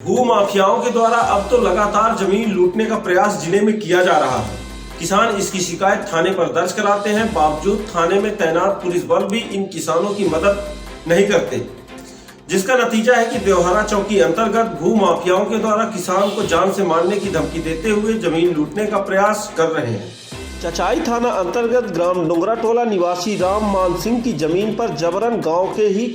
भू माफियाओं के द्वारा अब तो लगातार जमीन लूटने का प्रयास जिले में किया जा रहा है। किसान इसकी शिकायत थाने पर दर्ज कराते हैं, बावजूद थाने में तैनात पुलिस बल भी इन किसानों की मदद नहीं करते, जिसका नतीजा है कि देवहरा चौकी अंतर्गत भू माफियाओं के द्वारा किसान को जान से मारने की धमकी देते हुए जमीन लूटने का प्रयास कर रहे हैं। चचाई थाना अंतर्गत ग्राम डोंगरा टोला निवासी राम मान सिंह की जमीन पर जबरन गांव के ही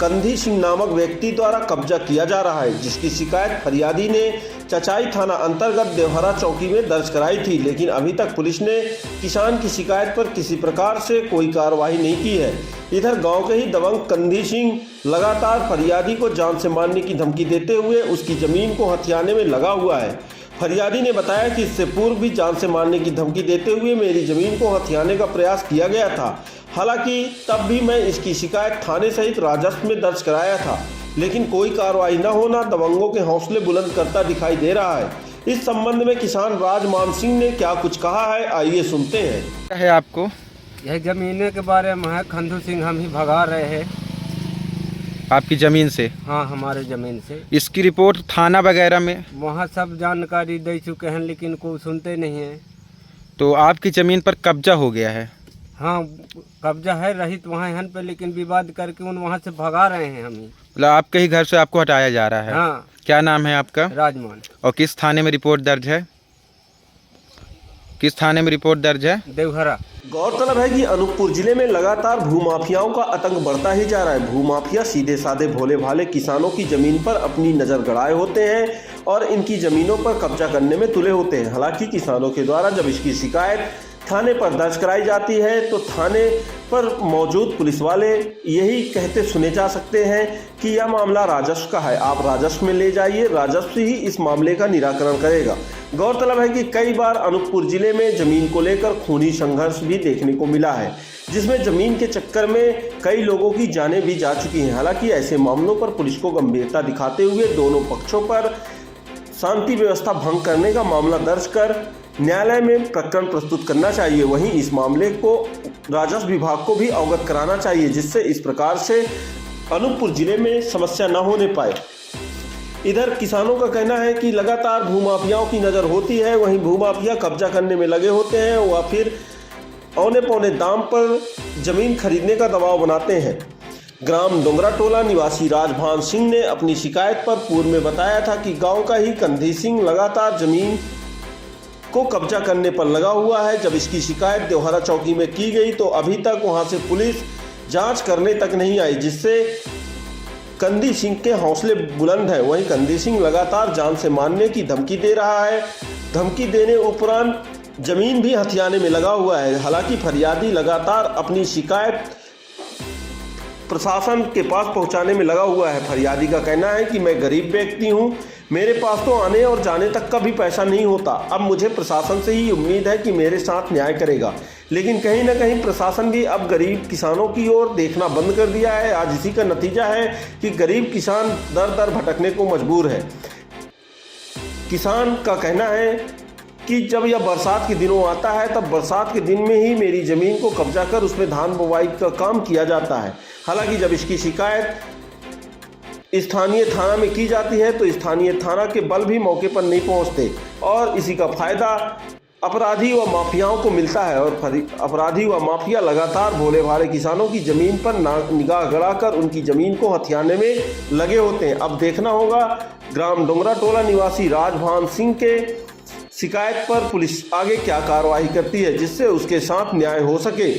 कंधी सिंह नामक व्यक्ति द्वारा कब्जा किया जा रहा है, जिसकी शिकायत फरियादी ने चचाई थाना अंतर्गत देवहरा चौकी में दर्ज कराई थी, लेकिन अभी तक पुलिस ने किसान की शिकायत पर किसी प्रकार से कोई कार्रवाई नहीं की है। इधर गांव के ही दबंग कंधी सिंह लगातार फरियादी को जान से मारने की धमकी देते हुए उसकी जमीन को हथियाने में लगा हुआ है। फरियादी ने बताया कि इससे पूर्व भी जान से मारने की धमकी देते हुए मेरी जमीन को हथियाने का प्रयास किया गया था। हालांकि तब भी मैं इसकी शिकायत थाने सहित राजस्व में दर्ज कराया था, लेकिन कोई कार्रवाई न होना दबंगों के हौसले बुलंद करता दिखाई दे रहा है। इस संबंध में किसान राजमान सिंह ने क्या कुछ कहा है, आइए सुनते हैं। क्या है आपको? यह जमीन के बारे में है, खंधू सिंह हम ही भगा रहे हैं। आपकी ज़मीन से? हाँ, हमारे ज़मीन से। इसकी रिपोर्ट थाना वगैरह में? वहाँ सब जानकारी दे चुके हैं, लेकिन कोई सुनते नहीं है। तो आपकी ज़मीन पर कब्जा हो गया है? हाँ, कब्जा है, रहित वहाँ हन पे, लेकिन विवाद करके उन वहाँ से भगा रहे हैं हम ही। मतलब आपके ही घर से आपको हटाया जा रहा है? हाँ। क्या नाम है आपका? राजमान। और किस थाने में रिपोर्ट दर्ज है? किस थाने में रिपोर्ट दर्ज है? देवहरा। गौरतलब है कि अनूपपुर जिले में लगातार भूमाफियाओं का आतंक बढ़ता ही जा रहा है। भूमाफिया सीधे साधे भोले भाले किसानों की जमीन पर अपनी नजर गड़ाए होते हैं और इनकी जमीनों पर कब्जा करने में तुले होते हैं। हालांकि किसानों के द्वारा जब इसकी शिकायत थाने पर दर्ज कराई जाती है तो थाने पर मौजूद पुलिस वाले यही कहते सुने जा सकते हैं कि यह मामला राजस्व का है, आप राजस्व में ले जाइए, राजस्व ही इस मामले का निराकरण करेगा। गौरतलब है कि कई बार अनूपपुर जिले में जमीन को लेकर खूनी संघर्ष भी देखने को मिला है, जिसमें जमीन के चक्कर में कई लोगों की जानें भी जा चुकी हैं। हालांकि ऐसे मामलों पर पुलिस को गंभीरता दिखाते हुए दोनों पक्षों पर शांति व्यवस्था भंग करने का मामला दर्ज कर न्यायालय में प्रकरण प्रस्तुत करना चाहिए। वहीं इस मामले को राजस्व विभाग को भी अवगत कराना चाहिए, जिससे इस प्रकार से अनूपपुर जिले में समस्या न होने पाए। इधर किसानों का कहना है कि लगातार भूमाफियाओं की नज़र होती है, वहीं भूमाफिया कब्जा करने में लगे होते हैं व फिर औने पौने दाम पर जमीन खरीदने का दबाव बनाते हैं। ग्राम डोंगरा टोला निवासी राजभान सिंह ने अपनी शिकायत पर पूर्व में बताया था कि गांव का ही कंधी सिंह लगातार जमीन को कब्जा करने पर लगा हुआ है। जब इसकी शिकायत देवहरा चौकी में की गई तो अभी तक वहां से पुलिस जांच करने तक नहीं आई, जिससे कंधी सिंह के हौसले बुलंद हैं। वहीं कंधी सिंह लगातार जान से मारने की धमकी दे रहा है। धमकी देने उपरांत जमीन भी हथियाने में लगा हुआ है। हालांकि फरियादी लगातार अपनी शिकायत प्रशासन के पास पहुंचाने में लगा हुआ है। फरियादी का कहना है कि मैं गरीब व्यक्ति हूं, मेरे पास तो आने और जाने तक का भी पैसा नहीं होता। अब मुझे प्रशासन से ही उम्मीद है कि मेरे साथ न्याय करेगा, लेकिन कहीं ना कहीं प्रशासन भी अब गरीब किसानों की ओर देखना बंद कर दिया है। आज इसी का नतीजा है कि गरीब किसान दर दर भटकने को मजबूर है। किसान का कहना है कि जब यह बरसात के दिनों आता है तब बरसात के दिन में ही मेरी ज़मीन को कब्जा कर उसमें धान बुवाई का काम किया जाता है। हालांकि जब इसकी शिकायत स्थानीय थाना में की जाती है तो स्थानीय थाना के बल भी मौके पर नहीं पहुंचते और इसी का फायदा अपराधी व माफियाओं को मिलता है और अपराधी व माफिया लगातार भोले भाले किसानों की ज़मीन पर निगाह गड़ाकर उनकी ज़मीन को हथियाने में लगे होते हैं। अब देखना होगा ग्राम डोंगरा टोला निवासी राजभान सिंह के शिकायत पर पुलिस आगे क्या कार्रवाई करती है, जिससे उसके साथ न्याय हो सके।